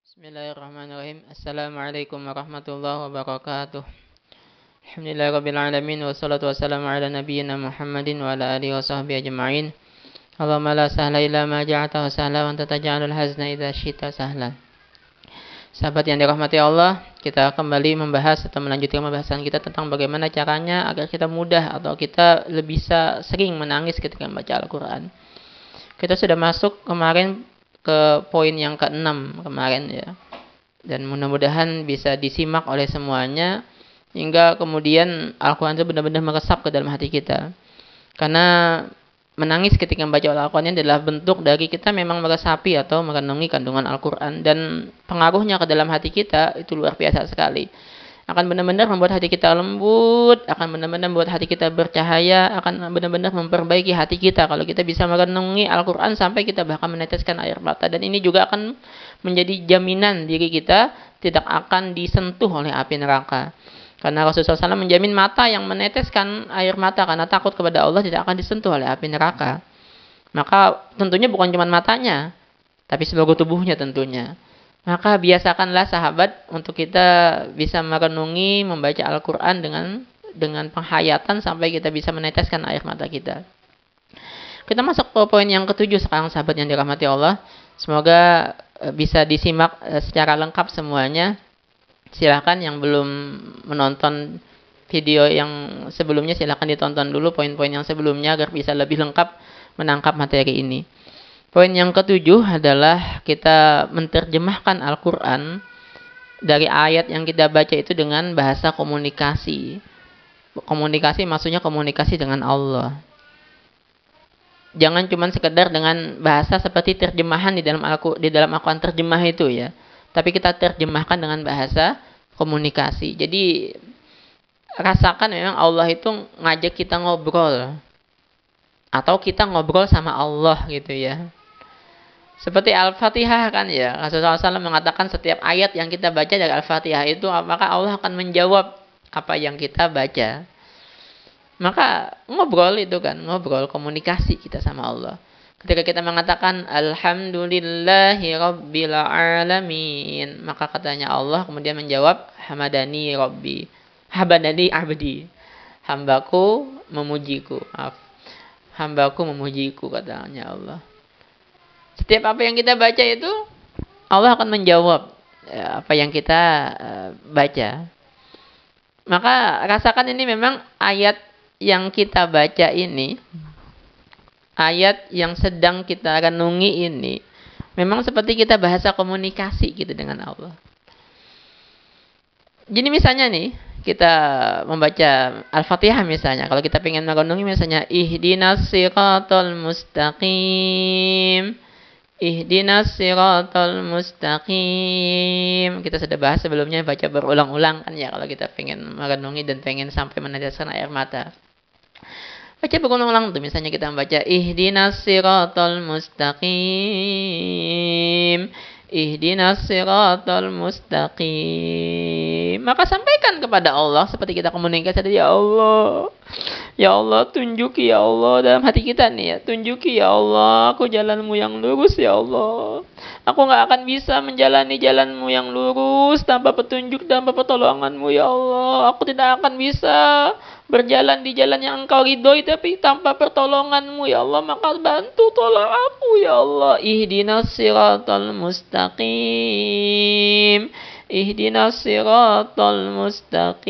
Bismillahirrahmanirrahim. Assalamualaikum warahmatullahi wabarakatuh. Alhamdulillahirrabbilalamin. Wassalatu wassalamu ala nabiyyina Muhammadin wa ala alihi wa sahbihi ajma'in. Allahumma la sahla illa ma ja'atahu sahla wa anta taj'alul hazna idza syi'ta sahla. Sahabat yang dirahmati Allah, kita kembali membahas atau melanjutkan pembahasan kita tentang bagaimana caranya agar kita mudah atau kita lebih bisa sering menangis ketika membaca Al-Quran. Kita sudah masuk kemarin ke poin yang ke-6 kemarin ya. Dan mudah-mudahan bisa disimak oleh semuanya hingga kemudian Al-Quran itu benar-benar meresap ke dalam hati kita. Karena menangis ketika membaca Al-Quran adalah bentuk dari kita memang meresapi atau merenungi kandungan Al-Quran. Dan pengaruhnya ke dalam hati kita itu luar biasa sekali. Akan benar-benar membuat hati kita lembut, akan benar-benar membuat hati kita bercahaya, akan benar-benar memperbaiki hati kita kalau kita bisa merenungi Al-Quran sampai kita bahkan meneteskan air mata. Dan ini juga akan menjadi jaminan diri kita tidak akan disentuh oleh api neraka. Karena Rasulullah SAW menjamin mata yang meneteskan air mata karena takut kepada Allah tidak akan disentuh oleh api neraka. Maka tentunya bukan cuma matanya, tapi seluruh tubuhnya tentunya. Maka biasakanlah sahabat untuk kita bisa merenungi, membaca Al-Quran dengan penghayatan sampai kita bisa meneteskan air mata kita. Kita masuk ke poin yang ketujuh sekarang sahabat yang dirahmati Allah. Semoga bisa disimak secara lengkap semuanya. Silakan yang belum menonton video yang sebelumnya silakan ditonton dulu poin-poin yang sebelumnya agar bisa lebih lengkap menangkap materi ini. Poin yang ketujuh adalah kita menerjemahkan Al-Quran dari ayat yang kita baca itu dengan bahasa komunikasi. Komunikasi maksudnya komunikasi dengan Allah. Jangan cuma sekedar dengan bahasa seperti terjemahan di dalam Al-Quran terjemah itu ya. Tapi kita terjemahkan dengan bahasa komunikasi. Jadi rasakan memang Allah itu ngajak kita ngobrol. Atau kita ngobrol sama Allah gitu ya. Seperti Al-Fatihah kan ya. Rasulullah SAW mengatakan setiap ayat yang kita baca dari Al-Fatihah itu maka Allah akan menjawab apa yang kita baca. Maka ngobrol itu kan, ngobrol komunikasi kita sama Allah. Ketika kita mengatakan Alhamdulillahi Rabbil Alamin, maka katanya Allah kemudian menjawab Hamadani Rabbi, Habadani Abdi, hambaku memujiku. Hambaku memujiku katanya Allah. Setiap apa yang kita baca itu Allah akan menjawab apa yang kita baca. Maka rasakan ini memang ayat yang kita baca ini, ayat yang sedang kita renungi ini, memang seperti kita bahasa komunikasi gitu dengan Allah. Jadi misalnya nih, kita membaca Al-Fatihah misalnya, kalau kita pengen merenungi misalnya ihdinas siratal mustaqim, ihdinas siratal mustaqim. Kita sudah bahas sebelumnya, baca berulang-ulang kan ya kalau kita pengen merenungi dan pengen sampai meneteskan air mata. Baca berulang-ulang tuh, misalnya kita membaca ihdinas siratal mustaqim, ihdinas siratal mustaqim. Maka sampaikan kepada Allah seperti kita komunikasi tadi, ya Allah. Ya Allah, tunjuki ya Allah dalam hati kita nih ya. Tunjuki ya Allah, aku jalanmu yang lurus ya Allah. Aku gak akan bisa menjalani jalanmu yang lurus tanpa petunjuk, tanpa pertolonganmu ya Allah. Aku tidak akan bisa berjalan di jalan yang engkau ridhoi tapi tanpa pertolonganmu ya Allah. Maka bantu tolong aku ya Allah. Ihdinas siratal mustaqim, ihdinas siratal mustaqim,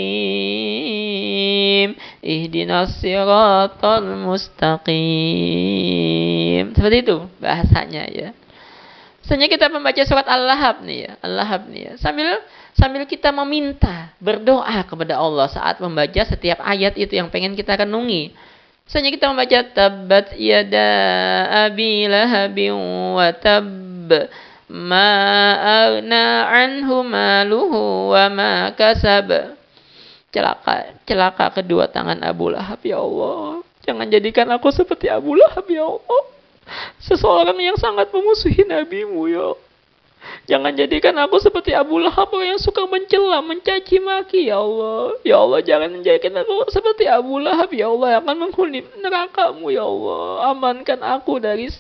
ihdinas siratal mustaqim. Seperti itu bahasanya ya. Misalnya kita membaca surat Al-Lahab nih ya, Al-Lahab nih ya. Sambil kita meminta, berdoa kepada Allah saat membaca setiap ayat itu yang pengen kita renungi. Misalnya kita membaca tabbat yada abi lahabin wa tab, ma aghna anhu maluhu wa ma kasab. Celaka kedua tangan Abu Lahab ya Allah. Jangan jadikan aku seperti Abu Lahab ya Allah, seseorang yang sangat memusuhi Nabi-Mu ya. Jangan jadikan aku seperti Abu Lahab yang suka mencela, mencaci maki ya Allah. Ya Allah, jangan jadikan aku seperti Abu Lahab ya Allah yang akan menghuni neraka-Mu ya Allah. Amankan aku dari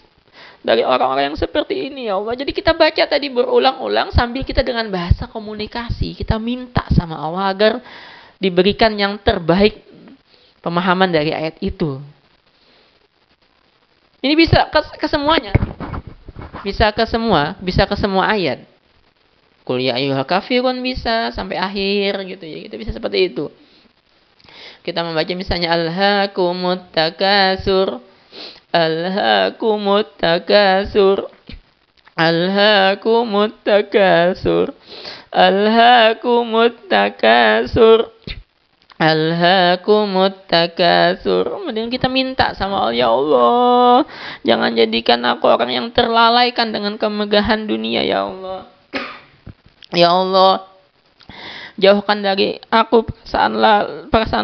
dari orang-orang yang seperti ini ya Allah. Jadi kita baca tadi berulang-ulang sambil kita dengan bahasa komunikasi. Kita minta sama Allah agar diberikan yang terbaik pemahaman dari ayat itu. Ini bisa ke semuanya. Bisa ke semua ayat. Qul ya ayyuhal kafirun bisa sampai akhir gitu ya. Kita bisa seperti itu. Kita membaca misalnya alhaakumut takasur, alhaakumut takasur, alhaakumut takasur, alhaakumut takasur, alhaakumut takasur. Kemudian kita minta sama Allah, ya Allah, jangan jadikan aku orang yang terlalaikan dengan kemegahan dunia ya Allah. Ya Allah, jauhkan dari aku perasaan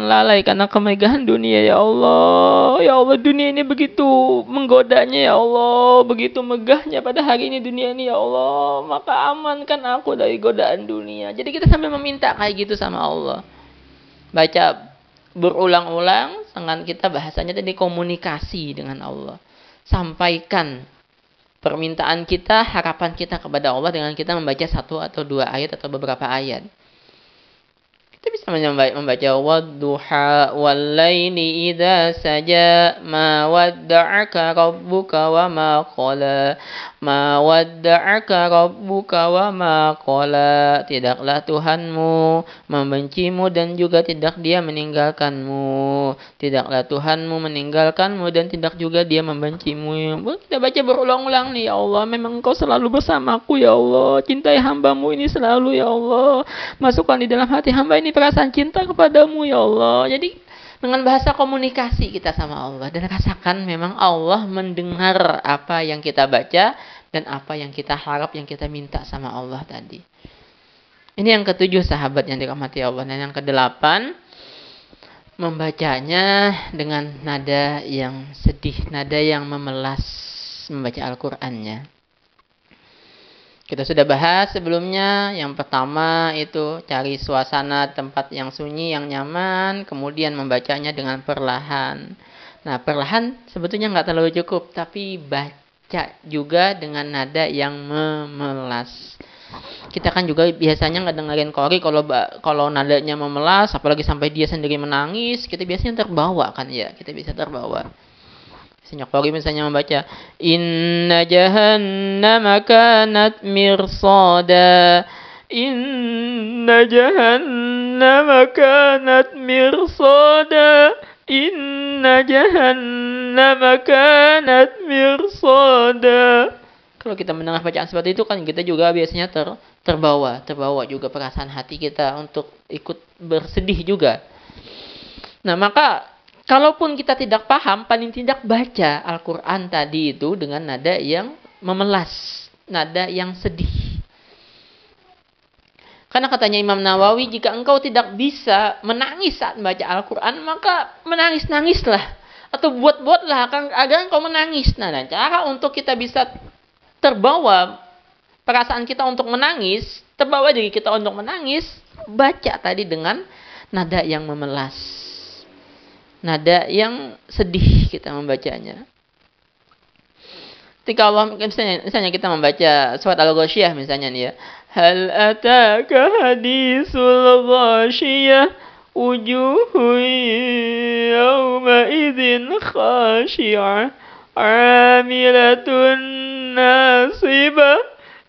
lalai karena kemegahan dunia ya Allah. Ya Allah, dunia ini begitu menggodanya ya Allah, begitu megahnya pada hari ini dunia ini ya Allah. Maka amankan aku dari godaan dunia. Jadi kita sambil meminta kayak gitu sama Allah. Baca berulang-ulang dengan kita bahasanya tadi komunikasi dengan Allah. Sampaikan permintaan kita, harapan kita kepada Allah dengan kita membaca 1 atau 2 ayat atau beberapa ayat. Kita bisa membaca wadduha wallaili idza saja ma wadda'aka rabbuka wa ma qala, ma wadda'aka rabbuka wa ma qala. Tidaklah Tuhanmu membencimu dan juga tidak dia meninggalkanmu. Tidaklah Tuhanmu meninggalkanmu dan tidak juga dia membencimu. Kita baca berulang-ulang nih, ya Allah, memang Engkau selalu bersamaku ya Allah. Cintai hamba-Mu ini selalu ya Allah. Masukkan di dalam hati hamba ini perasaan cinta kepadamu ya Allah. Jadi dengan bahasa komunikasi kita sama Allah. Dan rasakan memang Allah mendengar apa yang kita baca dan apa yang kita harap, yang kita minta sama Allah tadi. Ini yang ke-7 sahabat yang dirahmati Allah. Dan yang ke-8, membacanya dengan nada yang sedih, nada yang memelas membaca Al-Qur'annya. Kita sudah bahas sebelumnya. Yang pertama itu cari suasana tempat yang sunyi, yang nyaman, kemudian membacanya dengan perlahan. Nah, perlahan sebetulnya nggak terlalu cukup, tapi baca juga dengan nada yang memelas. Kita kan juga biasanya nggak dengerin qori kalau nadanya memelas, apalagi sampai dia sendiri menangis, kita biasanya terbawa kan ya, kita bisa terbawa. Misalnya qori misalnya membaca inna jahannama kanat mirsada, inna jahannama kanat mirsada, inna jahannama kanat mirsada. Kalau kita mendengar bacaan seperti itu kan kita juga biasanya terbawa juga perasaan hati kita untuk ikut bersedih juga. Nah, maka kalaupun kita tidak paham, paling tidak baca Al-Quran tadi itu dengan nada yang memelas, nada yang sedih. Karena katanya Imam Nawawi, jika engkau tidak bisa menangis saat membaca Al-Quran, maka menangis-nangislah. Atau buat-buatlah agar engkau menangis. Nah, dan cara untuk kita bisa terbawa perasaan kita untuk menangis, terbawa diri kita untuk menangis, baca tadi dengan nada yang memelas. Nada yang sedih kita membacanya. Ketika Allah misalnya kita membaca surat Al-Ghasyiyah misalnya nih ya. Hal ataka hadisul ghasyiyah wujuhun yawma idzin khashi'ah 'amilatun nasibah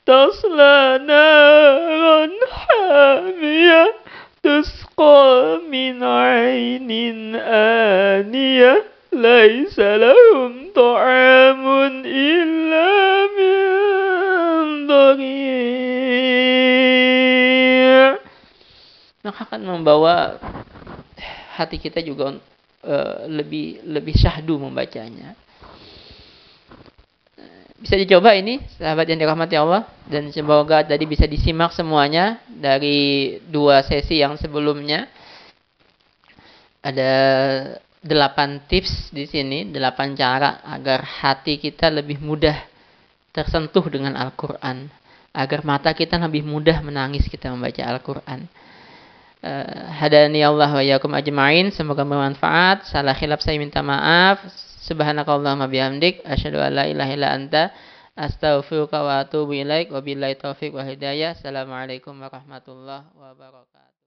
tasla naran hamiyah tusqa min 'ainin aniyah laisa lahum ta'amun illa min dhari'. Maka akan membawa hati kita juga lebih syahdu membacanya. Bisa dicoba ini, sahabat yang dirahmati Allah, dan semoga tadi bisa disimak semuanya dari 2 sesi yang sebelumnya. Ada 8 tips di sini, 8 cara agar hati kita lebih mudah tersentuh dengan Al-Quran, agar mata kita lebih mudah menangis kita membaca Al-Quran. Hadani Allah wa yakum ajma'in. Semoga bermanfaat. Salah khilaf saya minta maaf. Subhanakallahumma bihamdik asyhadu an la ilaha illa anta astaghfiruka wa atubu ilaik. Wabillahi taufik wal hidayah. Assalamualaikum warahmatullahi wabarakatuh.